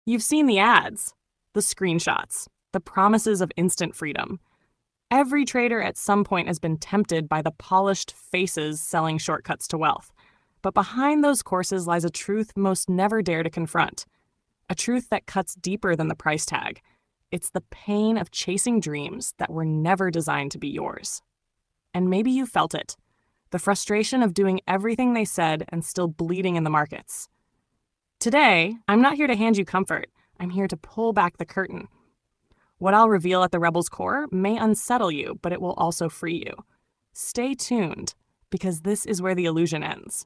You've seen the ads, the screenshots, the promises of instant freedom. Every trader at some point has been tempted by the polished faces selling shortcuts to wealth. But behind those courses lies a truth most never dare to confront. A truth that cuts deeper than the price tag. It's the pain of chasing dreams that were never designed to be yours. And maybe you felt it. The frustration of doing everything they said and still bleeding in the markets. Today, I'm not here to hand you comfort. I'm here to pull back the curtain. What I'll reveal at the Rebel's core may unsettle you, but it will also free you. Stay tuned, because this is where the illusion ends.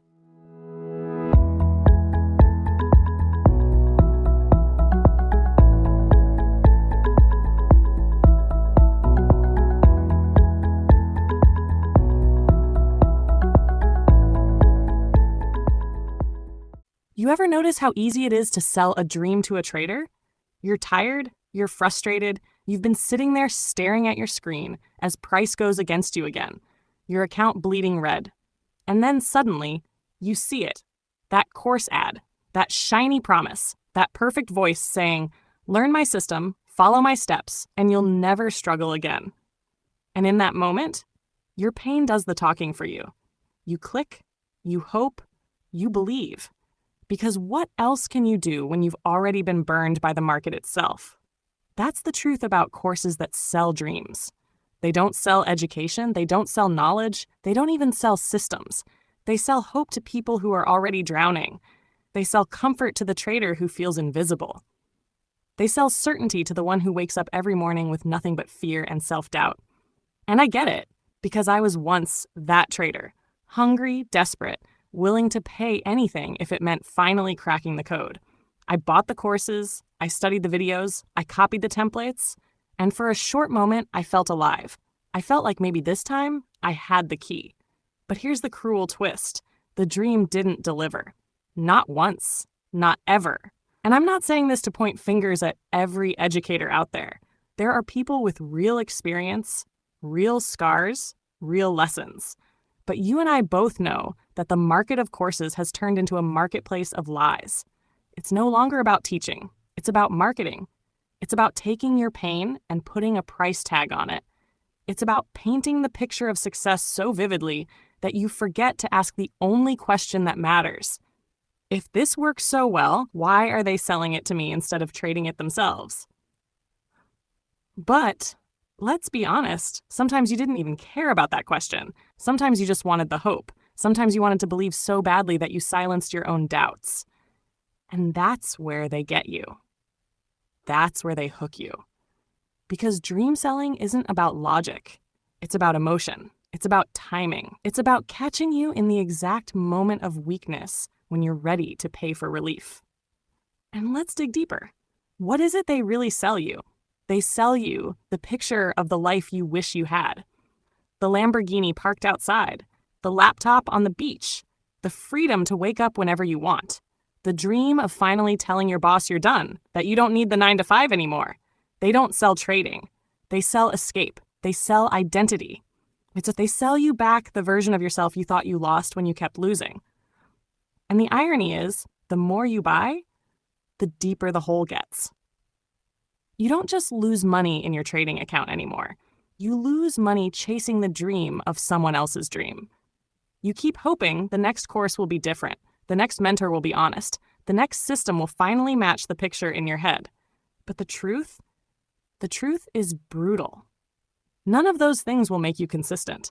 You ever notice how easy it is to sell a dream to a trader? You're tired, you're frustrated, you've been sitting there staring at your screen as price goes against you again, your account bleeding red. And then suddenly, you see it. That course ad, that shiny promise, that perfect voice saying, "Learn my system, follow my steps, and you'll never struggle again." And in that moment, your pain does the talking for you. You click, you hope, you believe. Because what else can you do when you've already been burned by the market itself? That's the truth about courses that sell dreams. They don't sell education, they don't sell knowledge, they don't even sell systems. They sell hope to people who are already drowning. They sell comfort to the trader who feels invisible. They sell certainty to the one who wakes up every morning with nothing but fear and self-doubt. And I get it, because I was once that trader, hungry, desperate, willing to pay anything if it meant finally cracking the code. I bought the courses, I studied the videos, I copied the templates, and for a short moment, I felt alive. I felt like maybe this time, I had the key. But here's the cruel twist. The dream didn't deliver. Not once. Not ever. And I'm not saying this to point fingers at every educator out there. There are people with real experience, real scars, real lessons. But you and I both know that the market of courses has turned into a marketplace of lies. It's no longer about teaching. It's about marketing. It's about taking your pain and putting a price tag on it. It's about painting the picture of success so vividly that you forget to ask the only question that matters. If this works so well, why are they selling it to me instead of trading it themselves? But let's be honest, sometimes you didn't even care about that question. Sometimes you just wanted the hope. Sometimes you wanted to believe so badly that you silenced your own doubts. And that's where they get you. That's where they hook you. Because dream selling isn't about logic. It's about emotion. It's about timing. It's about catching you in the exact moment of weakness when you're ready to pay for relief. And let's dig deeper. What is it they really sell you? They sell you the picture of the life you wish you had. The Lamborghini parked outside, the laptop on the beach, the freedom to wake up whenever you want, the dream of finally telling your boss you're done, that you don't need the 9-to-5 anymore. They don't sell trading. They sell escape. They sell identity. They sell you back the version of yourself you thought you lost when you kept losing. And the irony is, the more you buy, the deeper the hole gets. You don't just lose money in your trading account anymore. You lose money chasing the dream of someone else's dream. You keep hoping the next course will be different, the next mentor will be honest, the next system will finally match the picture in your head. But the truth is brutal. None of those things will make you consistent.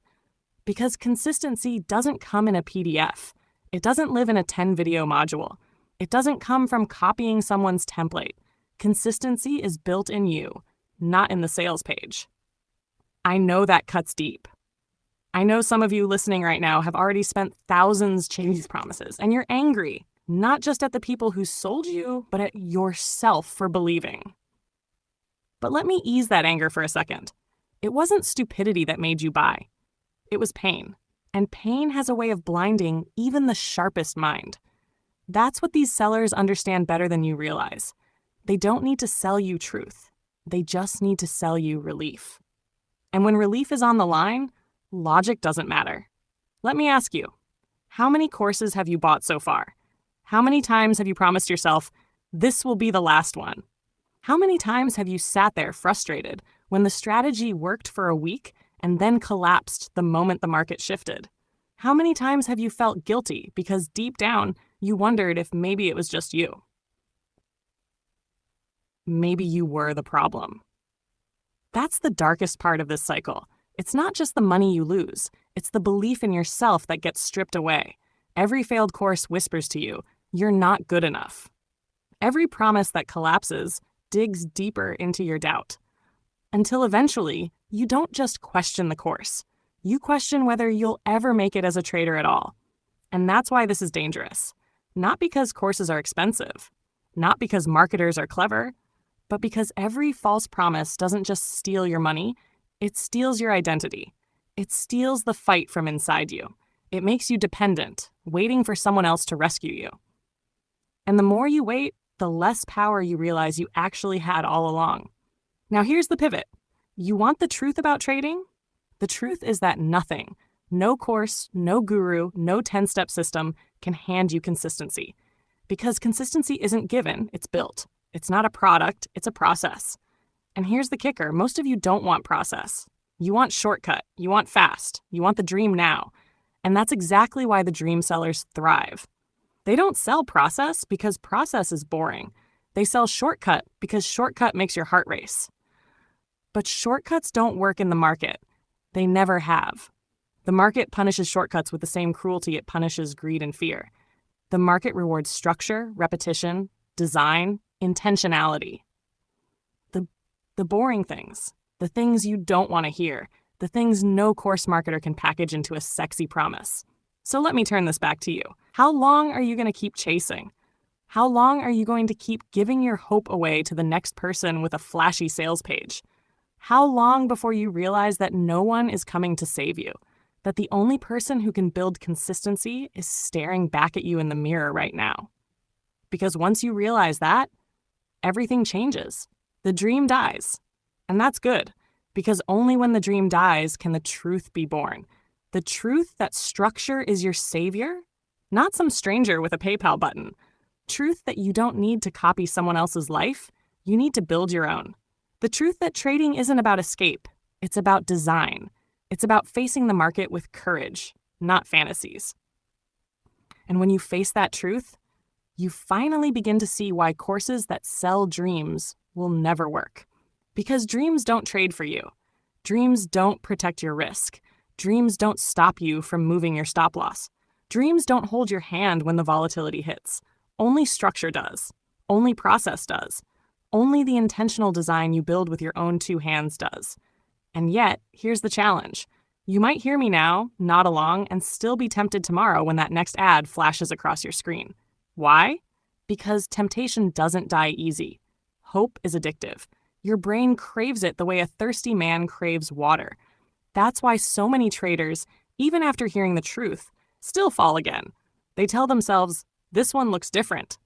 Because consistency doesn't come in a PDF. It doesn't live in a 10-video module. It doesn't come from copying someone's template. Consistency is built in you, not in the sales page. I know that cuts deep. I know some of you listening right now have already spent thousands chasing these promises, and you're angry, not just at the people who sold you, but at yourself for believing. But let me ease that anger for a second. It wasn't stupidity that made you buy. It was pain. And pain has a way of blinding even the sharpest mind. That's what these sellers understand better than you realize. They don't need to sell you truth. They just need to sell you relief. And when relief is on the line, logic doesn't matter. Let me ask you, how many courses have you bought so far? How many times have you promised yourself, This will be the last one. How many times have you sat there frustrated when the strategy worked for a week and then collapsed the moment the market shifted? How many times have you felt guilty because deep down you wondered if maybe it was just you? Maybe you were the problem. That's the darkest part of this cycle. It's not just the money you lose, it's the belief in yourself that gets stripped away. Every failed course whispers to you, you're not good enough. Every promise that collapses digs deeper into your doubt. Until eventually, you don't just question the course. You question whether you'll ever make it as a trader at all. And that's why this is dangerous. Not because courses are expensive, not because marketers are clever, but because every false promise doesn't just steal your money, it steals your identity. It steals the fight from inside you. It makes you dependent, waiting for someone else to rescue you. And the more you wait, the less power you realize you actually had all along. Now here's the pivot. You want the truth about trading? The truth is that nothing, no course, no guru, no 10-step system can hand you consistency. Because consistency isn't given, it's built. It's not a product, it's a process. And here's the kicker, most of you don't want process. You want shortcut, you want fast, you want the dream now. And that's exactly why the dream sellers thrive. They don't sell process because process is boring. They sell shortcut because shortcut makes your heart race. But shortcuts don't work in the market. They never have. The market punishes shortcuts with the same cruelty it punishes greed and fear. The market rewards structure, repetition, design, intentionality. The boring things, the things you don't want to hear, the things no course marketer can package into a sexy promise. So let me turn this back to you. How long are you going to keep chasing? How long are you going to keep giving your hope away to the next person with a flashy sales page? How long before you realize that no one is coming to save you? That the only person who can build consistency is staring back at you in the mirror right now? Because once you realize that, everything changes. The dream dies. And that's good, because only when the dream dies can the truth be born. The truth that structure is your savior, not some stranger with a PayPal button. Truth that you don't need to copy someone else's life, you need to build your own. The truth that trading isn't about escape, it's about design. It's about facing the market with courage, not fantasies. And when you face that truth, you finally begin to see why courses that sell dreams will never work. Because dreams don't trade for you. Dreams don't protect your risk. Dreams don't stop you from moving your stop loss. Dreams don't hold your hand when the volatility hits. Only structure does. Only process does. Only the intentional design you build with your own two hands does. And yet, here's the challenge. You might hear me now, nod along, and still be tempted tomorrow when that next ad flashes across your screen. Why? Because temptation doesn't die easy. Hope is addictive. Your brain craves it the way a thirsty man craves water. That's why so many traders, even after hearing the truth, still fall again. They tell themselves, this one looks different.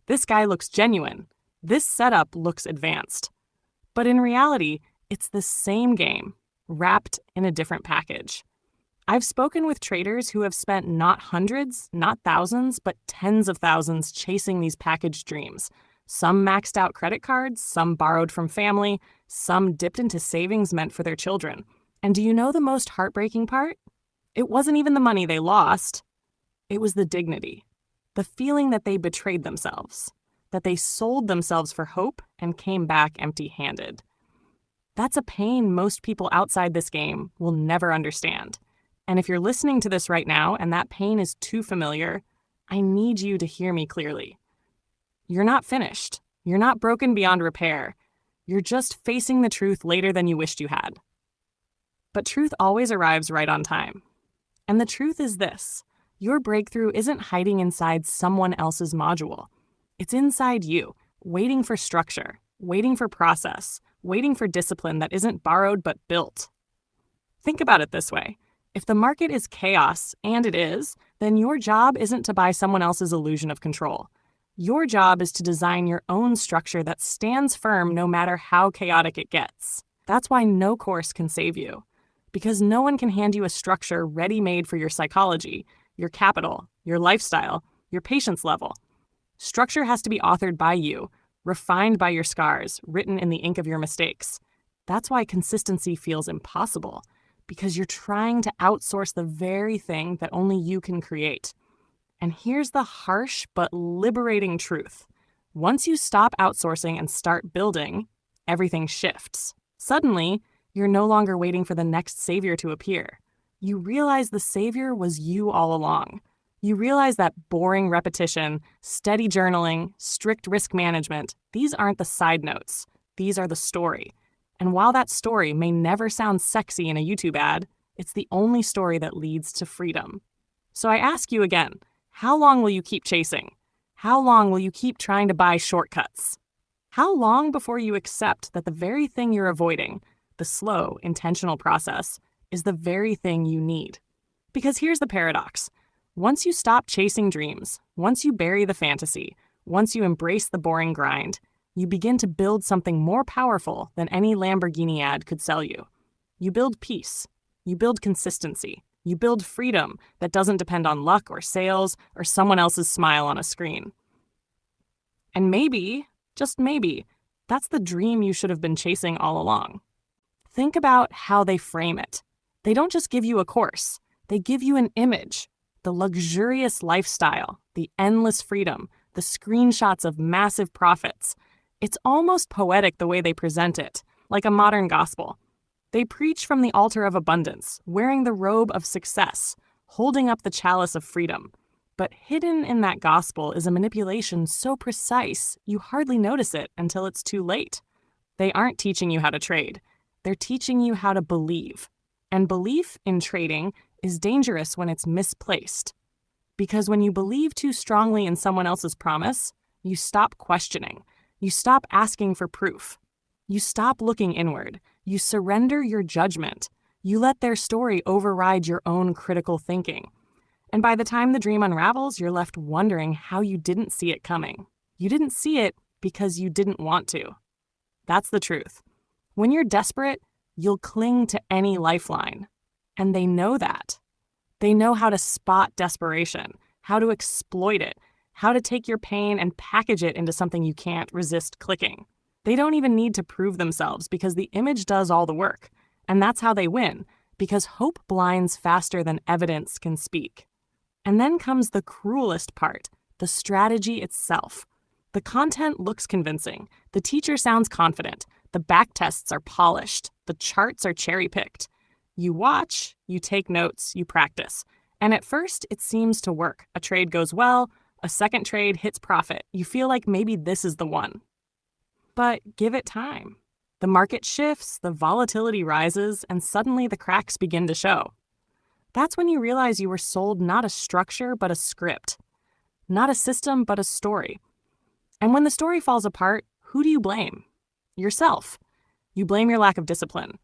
This guy looks genuine. This setup looks advanced. But in reality, it's the same game, wrapped in a different package. I've spoken with traders who have spent not hundreds, not thousands, but tens of thousands chasing these packaged dreams. Some maxed out credit cards, some borrowed from family, some dipped into savings meant for their children. And do you know the most heartbreaking part? It wasn't even the money they lost. It was the dignity. The feeling that they betrayed themselves. That they sold themselves for hope and came back empty-handed. That's a pain most people outside this game will never understand. And if you're listening to this right now and that pain is too familiar, I need you to hear me clearly. You're not finished. You're not broken beyond repair. You're just facing the truth later than you wished you had. But truth always arrives right on time. And the truth is this: your breakthrough isn't hiding inside someone else's module. It's inside you, waiting for structure, waiting for process, waiting for discipline that isn't borrowed but built. Think about it this way. If the market is chaos, and it is, then your job isn't to buy someone else's illusion of control. Your job is to design your own structure that stands firm no matter how chaotic it gets. That's why no course can save you. Because no one can hand you a structure ready-made for your psychology, your capital, your lifestyle, your patience level. Structure has to be authored by you, refined by your scars, written in the ink of your mistakes. That's why consistency feels impossible, because you're trying to outsource the very thing that only you can create. And here's the harsh but liberating truth. Once you stop outsourcing and start building, everything shifts. Suddenly, you're no longer waiting for the next savior to appear. You realize the savior was you all along. You realize that boring repetition, steady journaling, strict risk management, these aren't the side notes. These are the story. And while that story may never sound sexy in a YouTube ad, it's the only story that leads to freedom. So I ask you again, how long will you keep chasing? How long will you keep trying to buy shortcuts? How long before you accept that the very thing you're avoiding, the slow, intentional process, is the very thing you need? Because here's the paradox. Once you stop chasing dreams, once you bury the fantasy, once you embrace the boring grind, you begin to build something more powerful than any Lamborghini ad could sell you. You build peace. You build consistency. You build freedom that doesn't depend on luck or sales or someone else's smile on a screen. And maybe, just maybe, that's the dream you should have been chasing all along. Think about how they frame it. They don't just give you a course. They give you an image, the luxurious lifestyle, the endless freedom, the screenshots of massive profits. It's almost poetic the way they present it, like a modern gospel. They preach from the altar of abundance, wearing the robe of success, holding up the chalice of freedom. But hidden in that gospel is a manipulation so precise you hardly notice it until it's too late. They aren't teaching you how to trade. They're teaching you how to believe. And belief in trading is dangerous when it's misplaced. Because when you believe too strongly in someone else's promise, you stop questioning. You stop asking for proof. You stop looking inward. You surrender your judgment. You let their story override your own critical thinking. And by the time the dream unravels, you're left wondering how you didn't see it coming. You didn't see it because you didn't want to. That's the truth. When you're desperate, you'll cling to any lifeline. And they know that. They know how to spot desperation, how to exploit it, how to take your pain and package it into something you can't resist clicking. They don't even need to prove themselves because the image does all the work. And that's how they win, because hope blinds faster than evidence can speak. And then comes the cruelest part, the strategy itself. The content looks convincing. The teacher sounds confident. The backtests are polished. The charts are cherry-picked. You watch, you take notes, you practice. And at first, it seems to work. A trade goes well, a second trade hits profit. You feel like maybe this is the one. But give it time. The market shifts, the volatility rises, and suddenly the cracks begin to show. That's when you realize you were sold not a structure, but a script. Not a system, but a story. And when the story falls apart, who do you blame? Yourself. You blame your lack of discipline.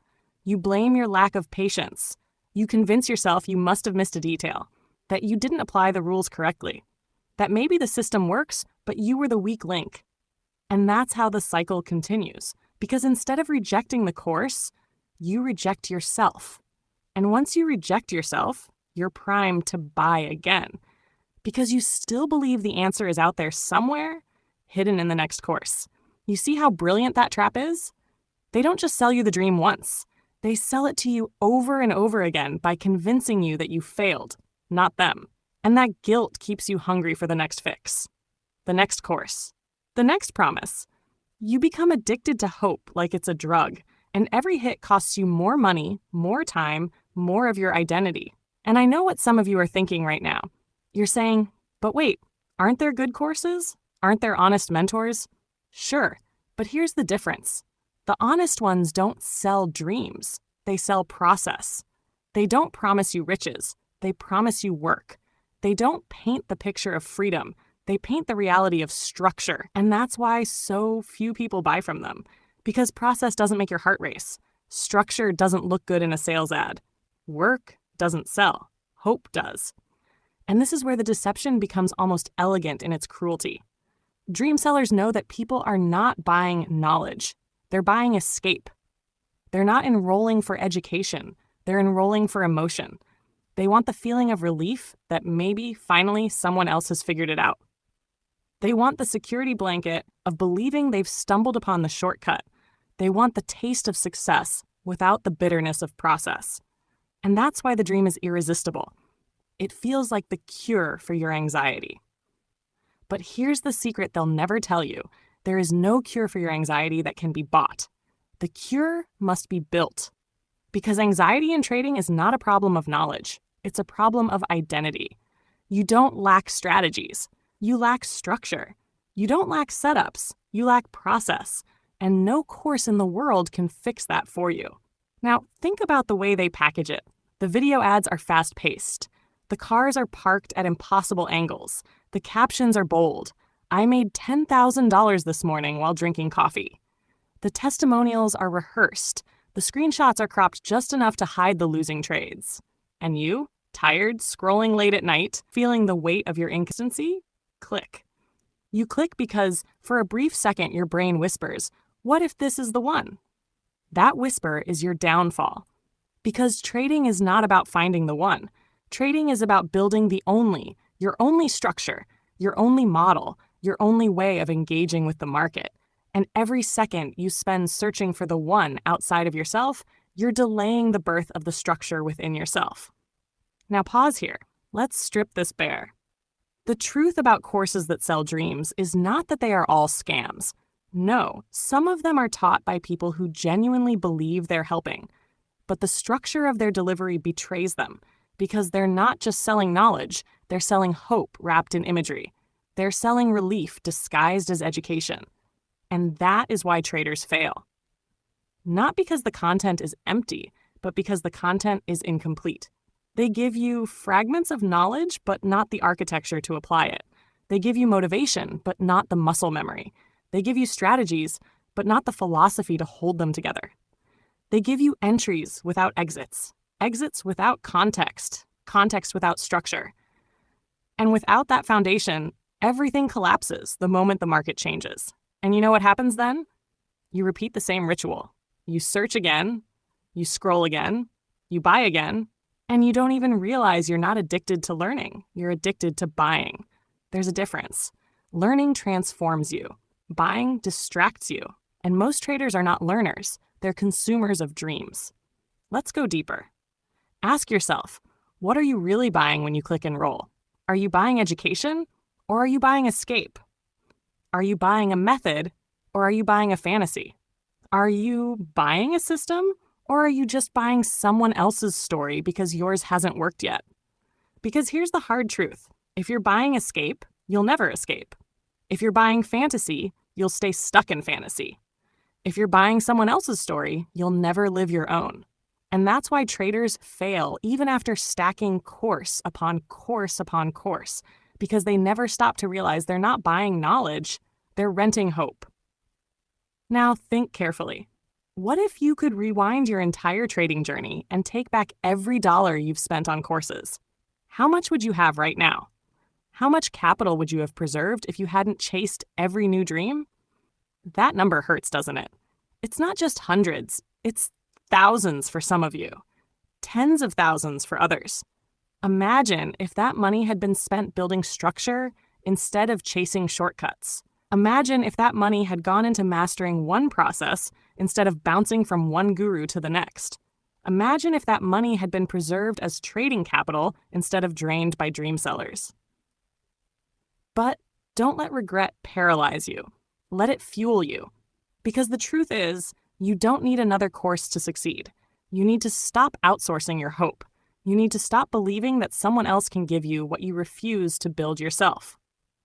You blame your lack of patience. You convince yourself you must have missed a detail, that you didn't apply the rules correctly, that maybe the system works, but you were the weak link. And that's how the cycle continues, because instead of rejecting the course, you reject yourself. And once you reject yourself, you're primed to buy again, because you still believe the answer is out there somewhere, hidden in the next course. You see how brilliant that trap is? They don't just sell you the dream once. They sell it to you over and over again by convincing you that you failed, not them. And that guilt keeps you hungry for the next fix, the next course, the next promise. You become addicted to hope like it's a drug, and every hit costs you more money, more time, more of your identity. And I know what some of you are thinking right now. You're saying, but wait, aren't there good courses? Aren't there honest mentors? Sure, but here's the difference. The honest ones don't sell dreams. They sell process. They don't promise you riches. They promise you work. They don't paint the picture of freedom. They paint the reality of structure. And that's why so few people buy from them. Because process doesn't make your heart race. Structure doesn't look good in a sales ad. Work doesn't sell. Hope does. And this is where the deception becomes almost elegant in its cruelty. Dream sellers know that people are not buying knowledge. They're buying escape. They're not enrolling for education. They're enrolling for emotion. They want the feeling of relief that maybe, finally, someone else has figured it out. They want the security blanket of believing they've stumbled upon the shortcut. They want the taste of success without the bitterness of process. And that's why the dream is irresistible. It feels like the cure for your anxiety. But here's the secret they'll never tell you. There is no cure for your anxiety that can be bought. The cure must be built. Because anxiety in trading is not a problem of knowledge. It's a problem of identity. You don't lack strategies. You lack structure. You don't lack setups. You lack process. And no course in the world can fix that for you. Now, think about the way they package it. The video ads are fast-paced. The cars are parked at impossible angles. The captions are bold. I made $10,000 this morning while drinking coffee. The testimonials are rehearsed. The screenshots are cropped just enough to hide the losing trades. And you, tired, scrolling late at night, feeling the weight of your inconsistency? Click. You click because, for a brief second, your brain whispers, "What if this is the one?" That whisper is your downfall. Because trading is not about finding the one. Trading is about building your only structure, your only model, your only way of engaging with the market. And every second you spend searching for the one outside of yourself, you're delaying the birth of the structure within yourself. Now pause here. Let's strip this bare. The truth about courses that sell dreams is not that they are all scams. No, some of them are taught by people who genuinely believe they're helping. But the structure of their delivery betrays them because they're not just selling knowledge, they're selling hope wrapped in imagery. They're selling relief disguised as education. And that is why traders fail. Not because the content is empty, but because the content is incomplete. They give you fragments of knowledge, but not the architecture to apply it. They give you motivation, but not the muscle memory. They give you strategies, but not the philosophy to hold them together. They give you entries without exits, exits without context, context without structure. And without that foundation, everything collapses the moment the market changes. And you know what happens then? You repeat the same ritual. You search again, you scroll again, you buy again, and you don't even realize you're not addicted to learning. You're addicted to buying. There's a difference. Learning transforms you. Buying distracts you. And most traders are not learners. They're consumers of dreams. Let's go deeper. Ask yourself, what are you really buying when you click enroll? Are you buying education or are you buying escape? Are you buying a method or are you buying a fantasy? Are you buying a system or are you just buying someone else's story because yours hasn't worked yet? Because here's the hard truth. If you're buying escape, you'll never escape. If you're buying fantasy, you'll stay stuck in fantasy. If you're buying someone else's story, you'll never live your own. And that's why traders fail even after stacking course upon course upon course, because they never stop to realize they're not buying knowledge, they're renting hope. Now think carefully. What if you could rewind your entire trading journey and take back every dollar you've spent on courses? How much would you have right now? How much capital would you have preserved if you hadn't chased every new dream? That number hurts, doesn't it? It's not just hundreds, it's thousands for some of you, tens of thousands for others. Imagine if that money had been spent building structure instead of chasing shortcuts. Imagine if that money had gone into mastering one process instead of bouncing from one guru to the next. Imagine if that money had been preserved as trading capital instead of drained by dream sellers. But don't let regret paralyze you. Let it fuel you. Because the truth is, you don't need another course to succeed. You need to stop outsourcing your hope. You need to stop believing that someone else can give you what you refuse to build yourself.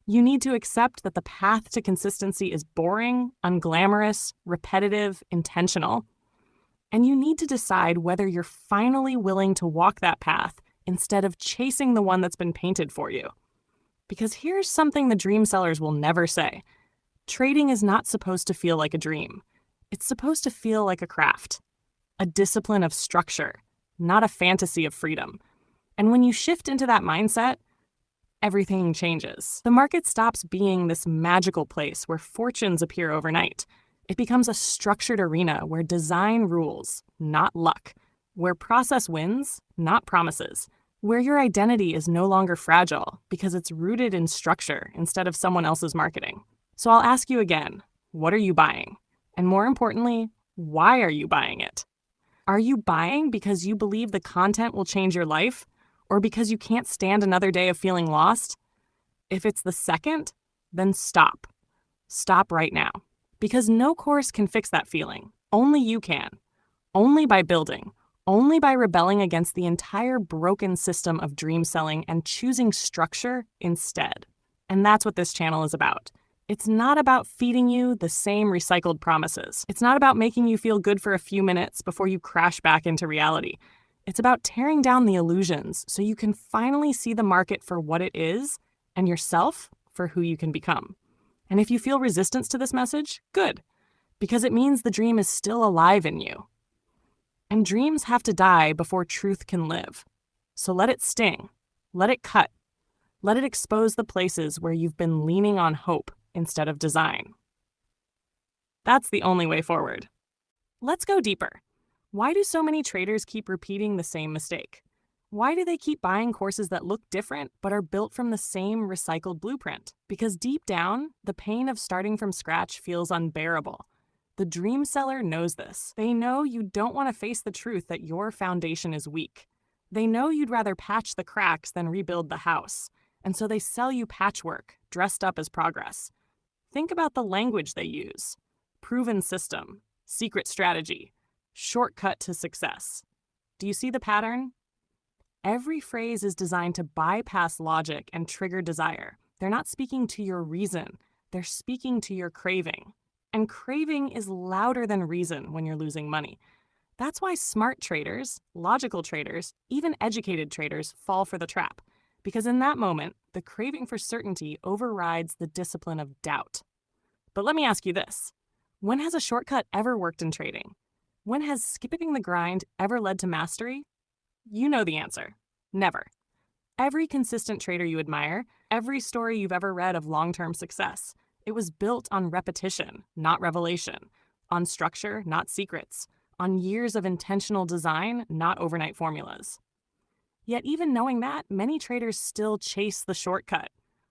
You need to accept that the path to consistency is boring, unglamorous, repetitive, intentional. And you need to decide whether you're finally willing to walk that path instead of chasing the one that's been painted for you. Because here's something the dream sellers will never say. Trading is not supposed to feel like a dream. It's supposed to feel like a craft, a discipline of structure, not a fantasy of freedom. And when you shift into that mindset, everything changes. The market stops being this magical place where fortunes appear overnight. It becomes a structured arena where design rules, not luck, where process wins, not promises, where your identity is no longer fragile because it's rooted in structure instead of someone else's marketing. So I'll ask you again, what are you buying? And more importantly, why are you buying it? Are you buying because you believe the content will change your life, or because you can't stand another day of feeling lost? If it's the second, then stop. Stop right now. Because no course can fix that feeling. Only you can. Only by building. Only by rebelling against the entire broken system of dream selling and choosing structure instead. And that's what this channel is about. It's not about feeding you the same recycled promises. It's not about making you feel good for a few minutes before you crash back into reality. It's about tearing down the illusions so you can finally see the market for what it is and yourself for who you can become. And if you feel resistance to this message, good, because it means the dream is still alive in you. And dreams have to die before truth can live. So let it sting. Let it cut. Let it expose the places where you've been leaning on hope instead of design. That's the only way forward. Let's go deeper. Why do so many traders keep repeating the same mistake? Why do they keep buying courses that look different but are built from the same recycled blueprint? Because deep down, the pain of starting from scratch feels unbearable. The dream seller knows this. They know you don't want to face the truth that your foundation is weak. They know you'd rather patch the cracks than rebuild the house. And so they sell you patchwork, dressed up as progress. Think about the language they use. Proven system, secret strategy, shortcut to success. Do you see the pattern? Every phrase is designed to bypass logic and trigger desire. They're not speaking to your reason. They're speaking to your craving. And craving is louder than reason when you're losing money. That's why smart traders, logical traders, even educated traders fall for the trap. Because in that moment, the craving for certainty overrides the discipline of doubt. But let me ask you this. When has a shortcut ever worked in trading? When has skipping the grind ever led to mastery? You know the answer. Never. Every consistent trader you admire, every story you've ever read of long-term success, it was built on repetition, not revelation, on structure, not secrets, on years of intentional design, not overnight formulas. Yet even knowing that, many traders still chase the shortcut.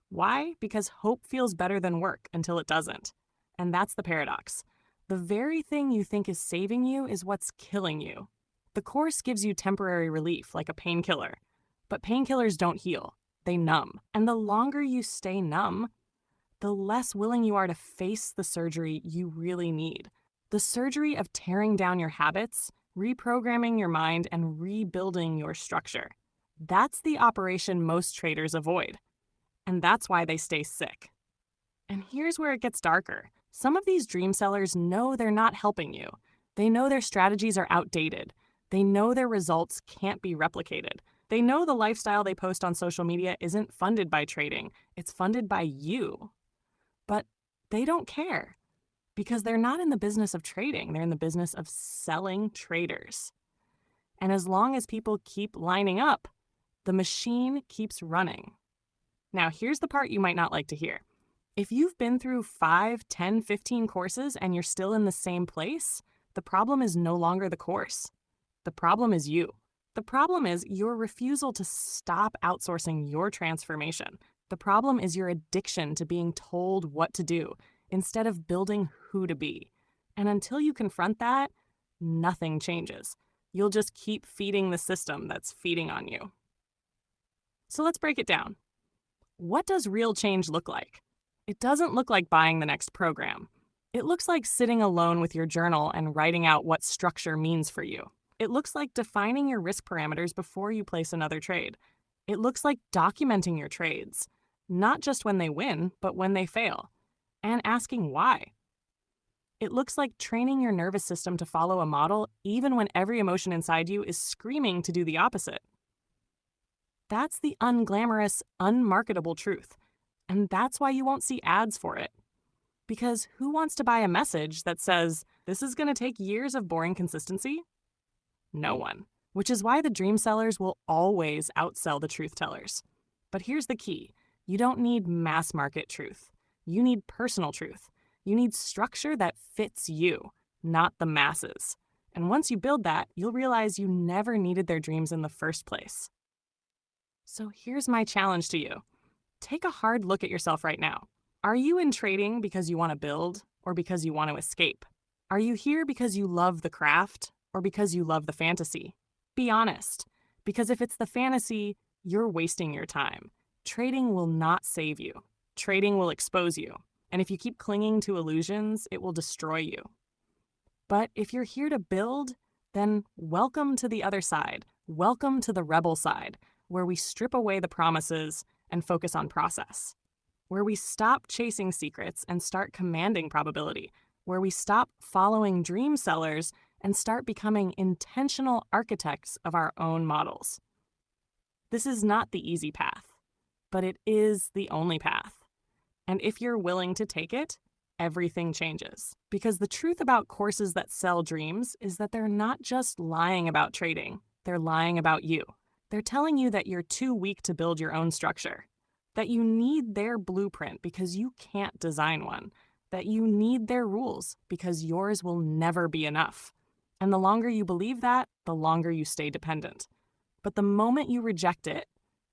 Why? Because hope feels better than work until it doesn't. And that's the paradox. The very thing you think is saving you is what's killing you. The course gives you temporary relief, like a painkiller. But painkillers don't heal. They numb. And the longer you stay numb, the less willing you are to face the surgery you really need. The surgery of tearing down your habits, reprogramming your mind, and rebuilding your structure. That's the operation most traders avoid. And that's why they stay sick. And here's where it gets darker. Some of these dream sellers know they're not helping you. They know their strategies are outdated. They know their results can't be replicated. They know the lifestyle they post on social media isn't funded by trading. It's funded by you. But they don't care because they're not in the business of trading. They're in the business of selling traders. And as long as people keep lining up, the machine keeps running. Now, here's the part you might not like to hear. If you've been through 5, 10, 15 courses and you're still in the same place, the problem is no longer the course. The problem is you. The problem is your refusal to stop outsourcing your transformation. The problem is your addiction to being told what to do instead of building who to be. And until you confront that, nothing changes. You'll just keep feeding the system that's feeding on you. So let's break it down. What does real change look like? It doesn't look like buying the next program. It looks like sitting alone with your journal and writing out what structure means for you. It looks like defining your risk parameters before you place another trade. It looks like documenting your trades, not just when they win, but when they fail, and asking why. It looks like training your nervous system to follow a model even when every emotion inside you is screaming to do the opposite. That's the unglamorous, unmarketable truth. And that's why you won't see ads for it. Because who wants to buy a message that says, this is going to take years of boring consistency? No one. Which is why the dream sellers will always outsell the truth tellers. But here's the key. You don't need mass market truth. You need personal truth. You need structure that fits you, not the masses. And once you build that, you'll realize you never needed their dreams in the first place. So here's my challenge to you. Take a hard look at yourself right now. Are you in trading because you want to build or because you want to escape? Are you here because you love the craft or because you love the fantasy? Be honest, because if it's the fantasy, you're wasting your time. Trading will not save you. Trading will expose you. And if you keep clinging to illusions, it will destroy you. But if you're here to build, then welcome to the other side. Welcome to the rebel side, where we strip away the promises and focus on process, where we stop chasing secrets and start commanding probability, where we stop following dream sellers and start becoming intentional architects of our own models. This is not the easy path, but it is the only path. And if you're willing to take it, everything changes. Because the truth about courses that sell dreams is that they're not just lying about trading, they're lying about you. They're telling you that you're too weak to build your own structure, that you need their blueprint because you can't design one, that you need their rules because yours will never be enough. And the longer you believe that, the longer you stay dependent. But the moment you reject it,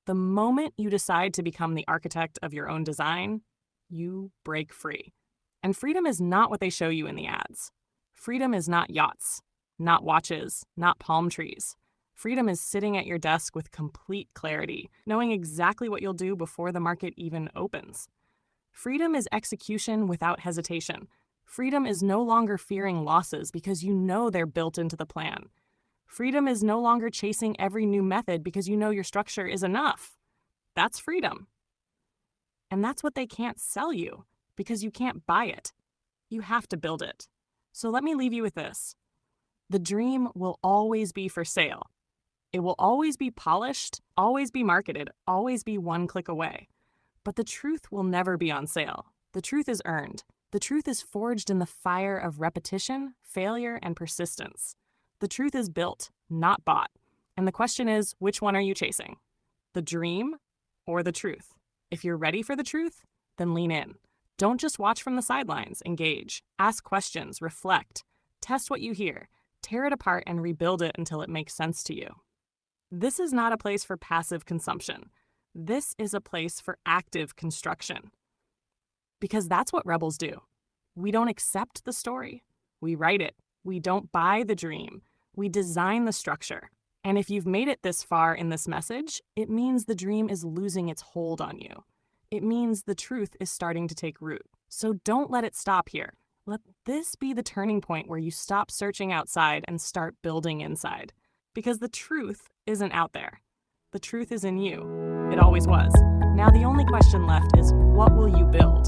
the moment you decide to become the architect of your own design, you break free. And freedom is not what they show you in the ads. Freedom is not yachts, not watches, not palm trees. Freedom is sitting at your desk with complete clarity, knowing exactly what you'll do before the market even opens. Freedom is execution without hesitation. Freedom is no longer fearing losses because you know they're built into the plan. Freedom is no longer chasing every new method because you know your structure is enough. That's freedom. And that's what they can't sell you because you can't buy it. You have to build it. So let me leave you with this. The dream will always be for sale. It will always be polished, always be marketed, always be one click away. But the truth will never be on sale. The truth is earned. The truth is forged in the fire of repetition, failure, and persistence. The truth is built, not bought. And the question is, which one are you chasing? The dream or the truth? If you're ready for the truth, then lean in. Don't just watch from the sidelines. Engage. Ask questions. Reflect. Test what you hear. Tear it apart and rebuild it until it makes sense to you. This is not a place for passive consumption. This is a place for active construction. Because that's what rebels do. We don't accept the story. We write it. We don't buy the dream. We design the structure. And if you've made it this far in this message, it means the dream is losing its hold on you. It means the truth is starting to take root. So don't let it stop here. Let this be the turning point where you stop searching outside and start building inside. Because the truth isn't out there. The truth is in you. It always was. Now the only question left is, what will you build?